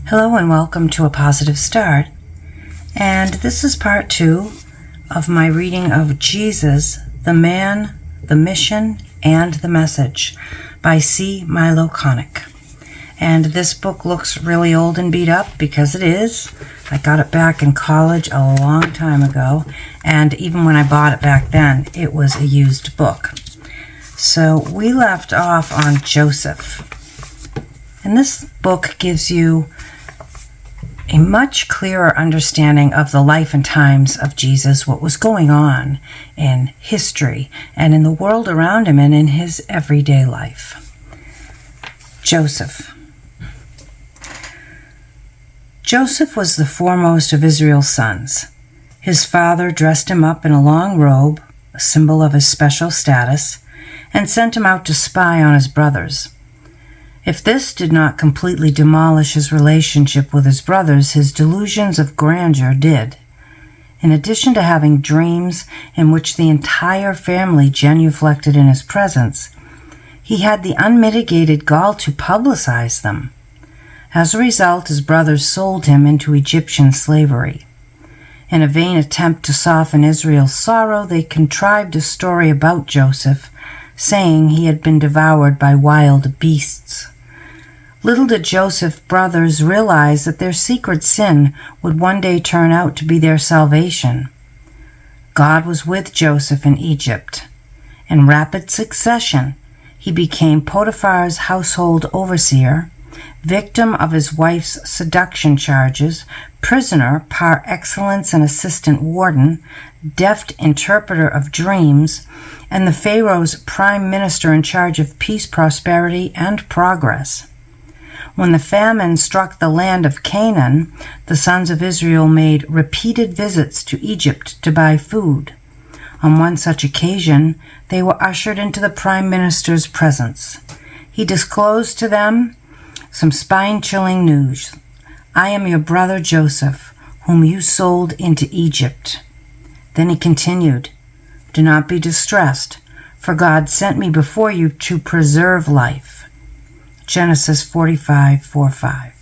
Hello and welcome to A Positive Start. And this is part 2 of my reading of Jesus, the Man, the Mission, and the Message by Milo Connick. And this book looks really old and beat up because it is. I got it back in college a long time ago, and even when I bought it back then, it was a used book. So we left off on Joseph. And this book gives you a much clearer understanding of the life and times of Jesus, what was going on in history and in the world around him and in his everyday life. Joseph. Joseph was the foremost of Israel's sons. His father dressed him up in a long robe, a symbol of his special status, and sent him out to spy on his brothers. If this did not completely demolish his relationship with his brothers, his delusions of grandeur did. In addition to having dreams in which the entire family genuflected in his presence, he had the unmitigated gall to publicize them. As a result, his brothers sold him into Egyptian slavery. In a vain attempt to soften Israel's sorrow, they contrived a story about Joseph, saying he had been devoured by wild beasts. Little did Joseph's brothers realize that their secret sin would one day turn out to be their salvation. God was with Joseph in Egypt. In rapid succession, he became Potiphar's household overseer, victim of his wife's seduction charges, prisoner par excellence and assistant warden, deft interpreter of dreams, and the Pharaoh's prime minister in charge of peace, prosperity, and progress. When the famine struck the land of Canaan, the sons of Israel made repeated visits to Egypt to buy food. On one such occasion, they were ushered into the prime minister's presence. He disclosed to them some spine-chilling news. "I am your brother Joseph, whom you sold into Egypt." Then he continued, "Do not be distressed, for God sent me before you to preserve life." Genesis 45:4-5.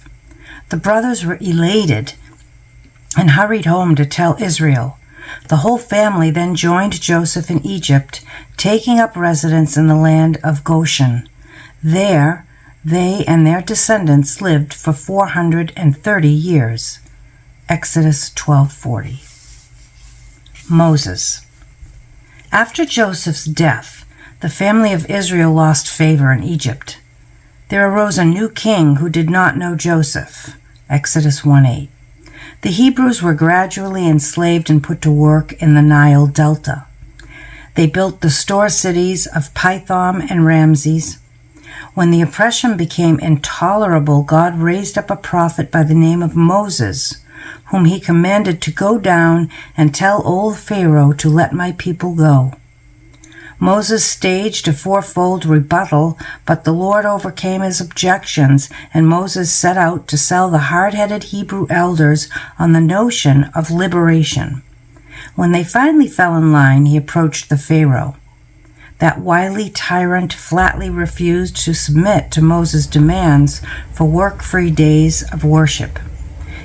The brothers were elated and hurried home to tell Israel. The whole family then joined Joseph in Egypt, taking up residence in the land of Goshen. There, they and their descendants lived for 430 years. Exodus 12:40. Moses. After Joseph's death, the family of Israel lost favor in Egypt. There arose a new king who did not know Joseph. Exodus 1:8. The Hebrews were gradually enslaved and put to work in the Nile Delta. They built the store cities of Pithom and Ramses. When the oppression became intolerable, God raised up a prophet by the name of Moses, whom he commanded to go down and tell old Pharaoh to let my people go. Moses staged a fourfold rebuttal, but the Lord overcame his objections, and Moses set out to sell the hard-headed Hebrew elders on the notion of liberation. When they finally fell in line, he approached the Pharaoh. That wily tyrant flatly refused to submit to Moses' demands for work-free days of worship.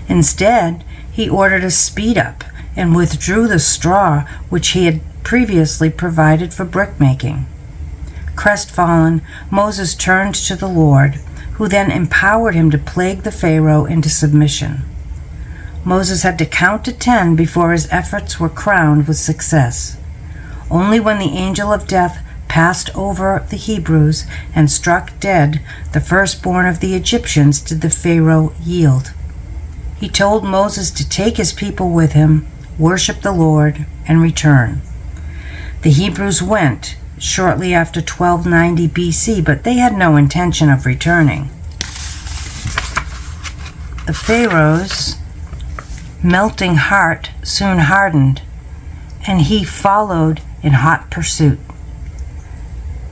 Instead, he ordered a speed-up and withdrew the straw which he had previously provided for brickmaking. Crestfallen, Moses turned to the Lord, who then empowered him to plague the Pharaoh into submission. Moses had to count to 10 before his efforts were crowned with success. Only when the angel of death passed over the Hebrews and struck dead the firstborn of the Egyptians did the Pharaoh yield. He told Moses to take his people with him, worship the Lord, and return. The Hebrews went shortly after 1290 BC, but they had no intention of returning. The Pharaoh's melting heart soon hardened, and he followed in hot pursuit.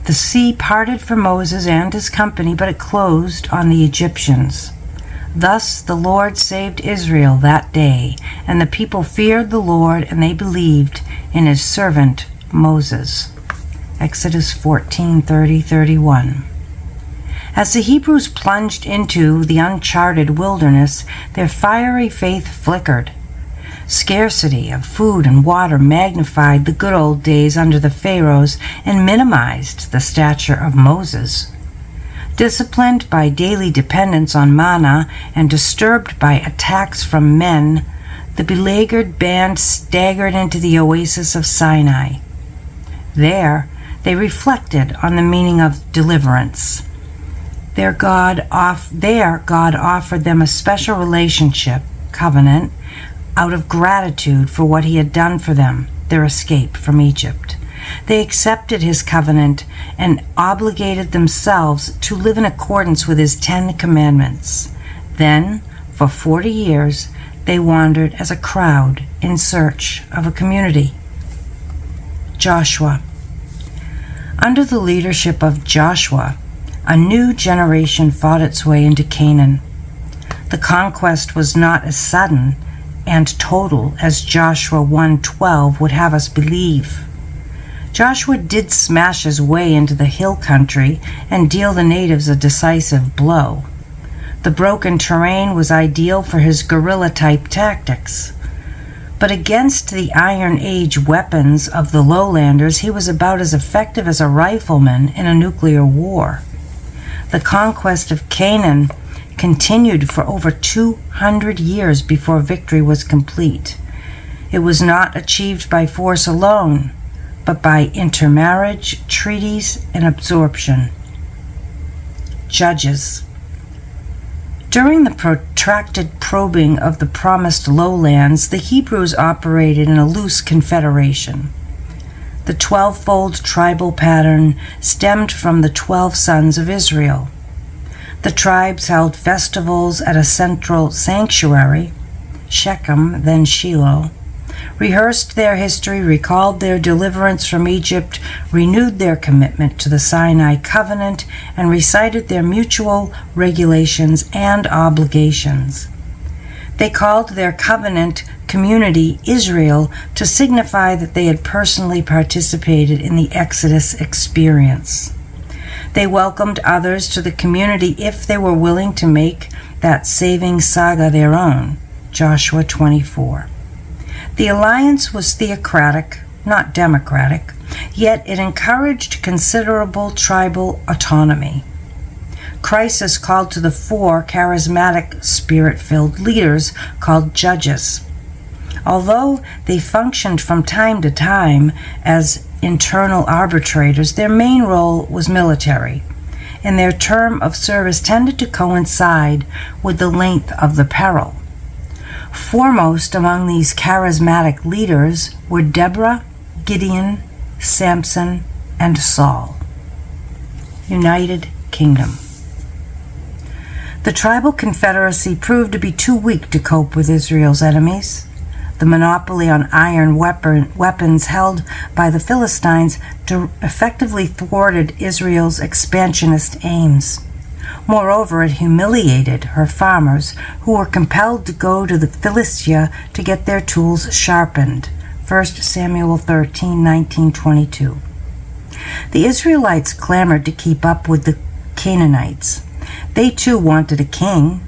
The sea parted for Moses and his company, but it closed on the Egyptians. Thus the Lord saved Israel that day, and the people feared the Lord, and they believed in his servant Moses. Exodus 14:30-31. As the Hebrews plunged into the uncharted wilderness, their fiery faith flickered. Scarcity of food and water magnified the good old days under the Pharaohs and minimized the stature of Moses. Disciplined by daily dependence on manna and disturbed by attacks from men, the beleaguered band staggered into the oasis of Sinai. There, they reflected on the meaning of deliverance. There, God offered them a special relationship, covenant, out of gratitude for what he had done for them, their escape from Egypt. They accepted his covenant and obligated themselves to live in accordance with his 10 commandments. Then, for 40 years, they wandered as a crowd in search of a community. Joshua. Under the leadership of Joshua, a new generation fought its way into Canaan. The conquest was not as sudden and total as Joshua 1:12 would have us believe. Joshua did smash his way into the hill country and deal the natives a decisive blow. The broken terrain was ideal for his guerrilla-type tactics. But against the Iron Age weapons of the lowlanders, he was about as effective as a rifleman in a nuclear war. The conquest of Canaan continued for over 200 years before victory was complete. It was not achieved by force alone, but by intermarriage, treaties, and absorption. Judges. During the protracted probing of the promised lowlands, the Hebrews operated in a loose confederation. The 12-fold tribal pattern stemmed from the 12 sons of Israel. The tribes held festivals at a central sanctuary, Shechem, then Shiloh, rehearsed their history, recalled their deliverance from Egypt, renewed their commitment to the Sinai covenant, and recited their mutual regulations and obligations. They called their covenant community Israel to signify that they had personally participated in the Exodus experience. They welcomed others to the community if they were willing to make that saving saga their own, Joshua 24. The alliance was theocratic, not democratic, yet it encouraged considerable tribal autonomy. Crisis called to the fore charismatic, spirit-filled leaders called judges. Although they functioned from time to time as internal arbitrators, their main role was military, and their term of service tended to coincide with the length of the peril. Foremost among these charismatic leaders were Deborah, Gideon, Samson, and Saul. United Kingdom. The tribal confederacy proved to be too weak to cope with Israel's enemies. The monopoly on iron weapons held by the Philistines effectively thwarted Israel's expansionist aims. Moreover, it humiliated her farmers, who were compelled to go to the Philistia to get their tools sharpened. 1 Samuel 13:19-22. The Israelites clamored to keep up with the Canaanites. They too wanted a king.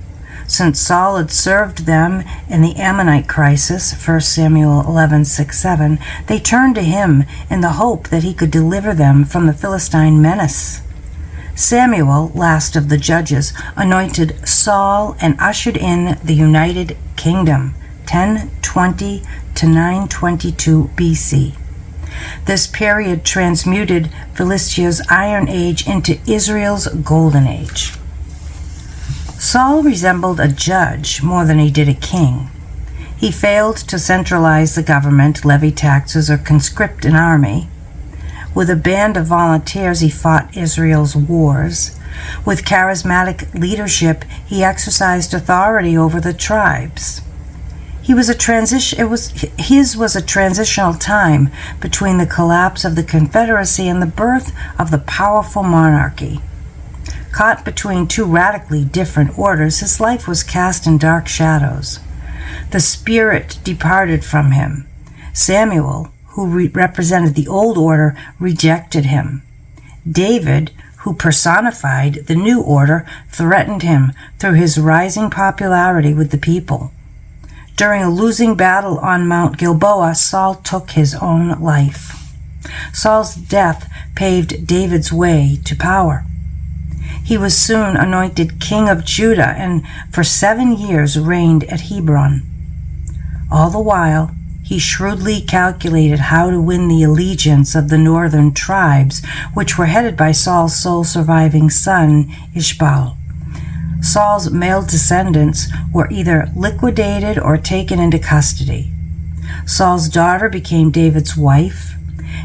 Since Saul had served them in the Ammonite crisis, 1 Samuel 11:6-7, they turned to him in the hope that he could deliver them from the Philistine menace. Samuel, last of the judges, anointed Saul and ushered in the United Kingdom, 1020 to 922 BC. This period transmuted Philistia's Iron Age into Israel's Golden Age. Saul resembled a judge more than he did a king. He failed to centralize the government, levy taxes, or conscript an army. With a band of volunteers, he fought Israel's wars. With charismatic leadership, he exercised authority over the tribes. His was a transitional time between the collapse of the Confederacy and the birth of the powerful monarchy. Caught between two radically different orders, his life was cast in dark shadows. The spirit departed from him. Samuel, who represented the old order, rejected him. David, who personified the new order, threatened him through his rising popularity with the people. During a losing battle on Mount Gilboa, Saul took his own life. Saul's death paved David's way to power. He was soon anointed king of Judah and for 7 years reigned at Hebron. All the while, he shrewdly calculated how to win the allegiance of the northern tribes, which were headed by Saul's sole surviving son, Ishbaal. Saul's male descendants were either liquidated or taken into custody. Saul's daughter became David's wife.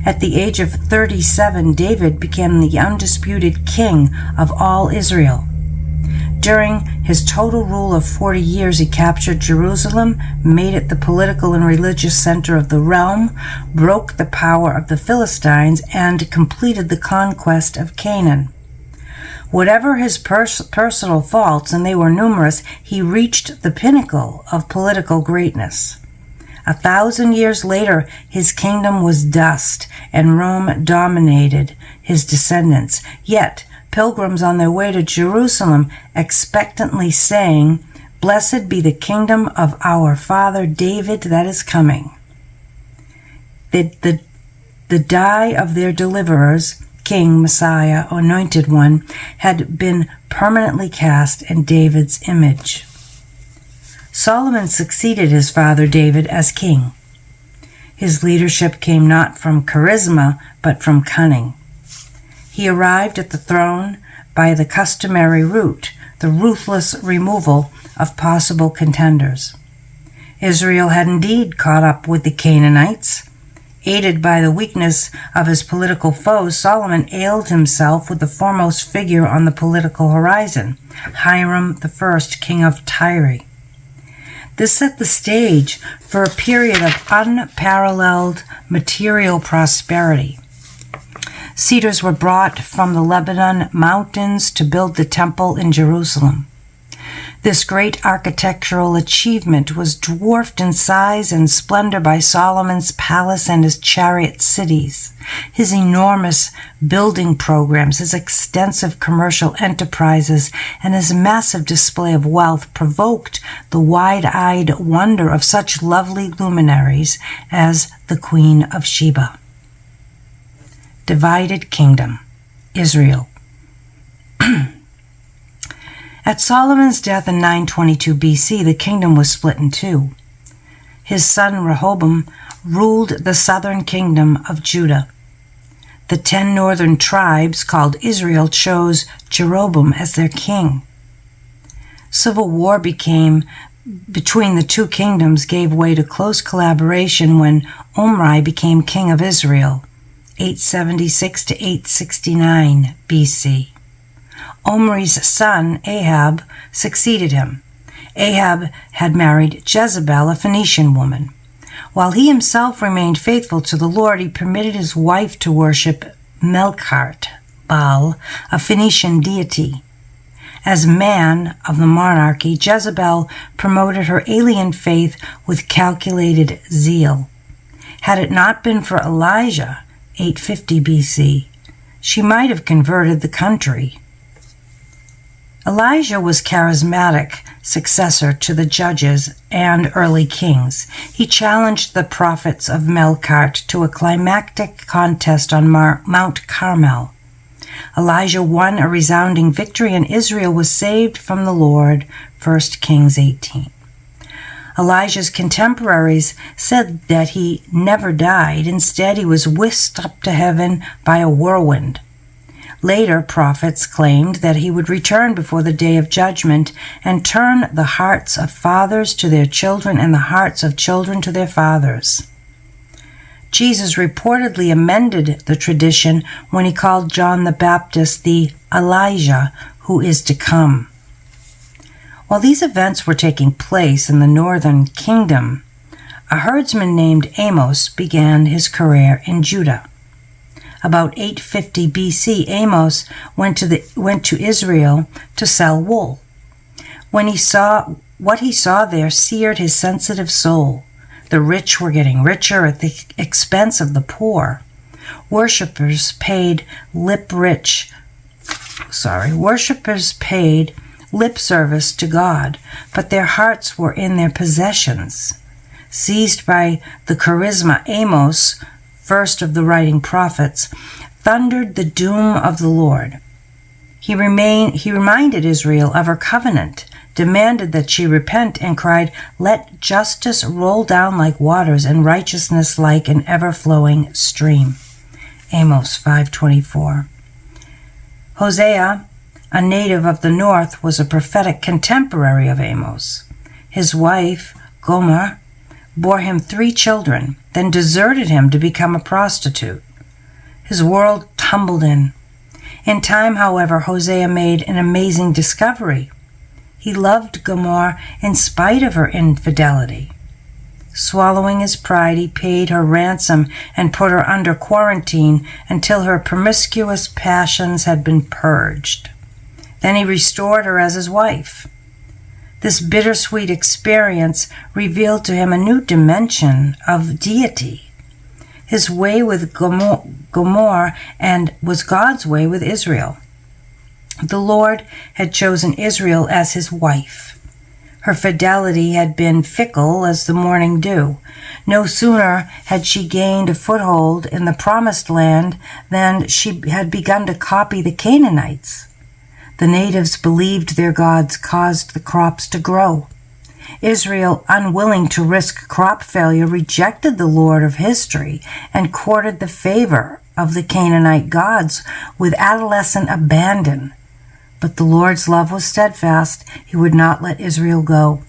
At the age of 37, David became the undisputed king of all Israel. During his total rule of 40 years, he captured Jerusalem, made it the political and religious center of the realm, broke the power of the Philistines, and completed the conquest of Canaan. Whatever his personal faults, and they were numerous, he reached the pinnacle of political greatness. 1,000 years later, his kingdom was dust, and Rome dominated his descendants. Yet, pilgrims on their way to Jerusalem expectantly sang, "Blessed be the kingdom of our father David that is coming." The die of their deliverers, King, Messiah, Anointed One, had been permanently cast in David's image. Solomon succeeded his father David as king. His leadership came not from charisma, but from cunning. He arrived at the throne by the customary route, the ruthless removal of possible contenders. Israel had indeed caught up with the Canaanites. Aided by the weakness of his political foes, Solomon allied himself with the foremost figure on the political horizon, Hiram I, king of Tyre. This set the stage for a period of unparalleled material prosperity. Cedars were brought from the Lebanon mountains to build the temple in Jerusalem. This great architectural achievement was dwarfed in size and splendor by Solomon's palace and his chariot cities. His enormous building programs, his extensive commercial enterprises, and his massive display of wealth provoked the wide-eyed wonder of such lovely luminaries as the Queen of Sheba. Divided kingdom, Israel. At Solomon's death in 922 BC, the kingdom was split in two. His son Rehoboam ruled the southern kingdom of Judah. The 10 northern tribes, called Israel, chose Jeroboam as their king. Civil war between the two kingdoms gave way to close collaboration when Omri became king of Israel, 876 to 869 BC. Omri's son, Ahab, succeeded him. Ahab had married Jezebel, a Phoenician woman. While he himself remained faithful to the Lord, he permitted his wife to worship Melkart, Baal, a Phoenician deity. As man of the monarchy, Jezebel promoted her alien faith with calculated zeal. Had it not been for Elijah, 850 BC, she might have converted the country. Elijah was charismatic successor to the judges and early kings. He challenged the prophets of Melkart to a climactic contest on Mount Carmel. Elijah won a resounding victory and Israel was saved from the Lord, 1 Kings 18. Elijah's contemporaries said that he never died. Instead, he was whisked up to heaven by a whirlwind. Later, prophets claimed that he would return before the day of judgment and turn the hearts of fathers to their children and the hearts of children to their fathers. Jesus reportedly amended the tradition when he called John the Baptist the Elijah who is to come. While these events were taking place in the northern kingdom, a herdsman named Amos began his career in Judah. About 850 BC, Amos went to Israel to sell wool. What he saw there seared his sensitive soul. The rich were getting richer at the expense of the poor. Worshippers paid lip-rich worshippers paid lip service to God, but their hearts were in their possessions. Seized by the charisma, Amos, first of the writing prophets, thundered the doom of the Lord. He reminded Israel of her covenant, demanded that she repent, and cried, "Let justice roll down like waters and righteousness like an ever-flowing stream." Amos 5:24. Hosea, a native of the north, was a prophetic contemporary of Amos. His wife, Gomer, bore him 3 children, then deserted him to become a prostitute. His world tumbled in. In time, however, Hosea made an amazing discovery. He loved Gomer in spite of her infidelity. Swallowing his pride, he paid her ransom and put her under quarantine until her promiscuous passions had been purged. Then he restored her as his wife. This bittersweet experience revealed to him a new dimension of deity. His way with Gomer and was God's way with Israel. The Lord had chosen Israel as his wife. Her fidelity had been fickle as the morning dew. No sooner had she gained a foothold in the promised land than she had begun to copy the Canaanites. The natives believed their gods caused the crops to grow. Israel, unwilling to risk crop failure, rejected the Lord of history and courted the favor of the Canaanite gods with adolescent abandon. But the Lord's love was steadfast. He would not let Israel go.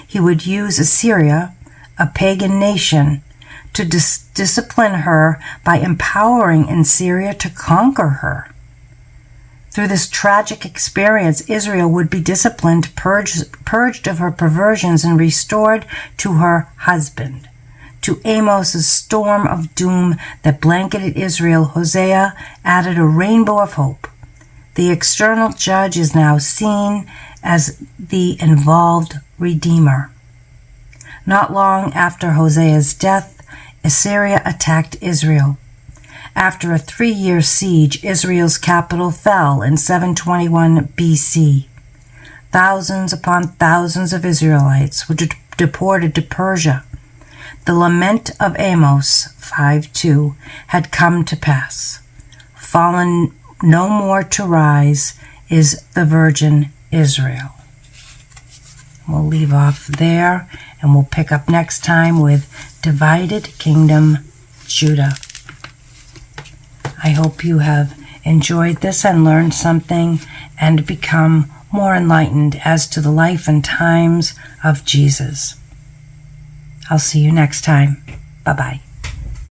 He would use Assyria, a pagan nation, to discipline her by empowering Assyria to conquer her. Through this tragic experience, Israel would be disciplined, purged of her perversions, and restored to her husband. To Amos's storm of doom that blanketed Israel, Hosea added a rainbow of hope. The external judge is now seen as the involved redeemer. Not long after Hosea's death, Assyria attacked Israel. After a 3-year siege, Israel's capital fell in 721 BC. Thousands upon thousands of Israelites were deported to Persia. The lament of Amos 5:2 had come to pass. Fallen no more to rise is the virgin Israel. We'll leave off there, and we'll pick up next time with Divided Kingdom, Judah. I hope you have enjoyed this and learned something and become more enlightened as to the life and times of Jesus. I'll see you next time. Bye-bye.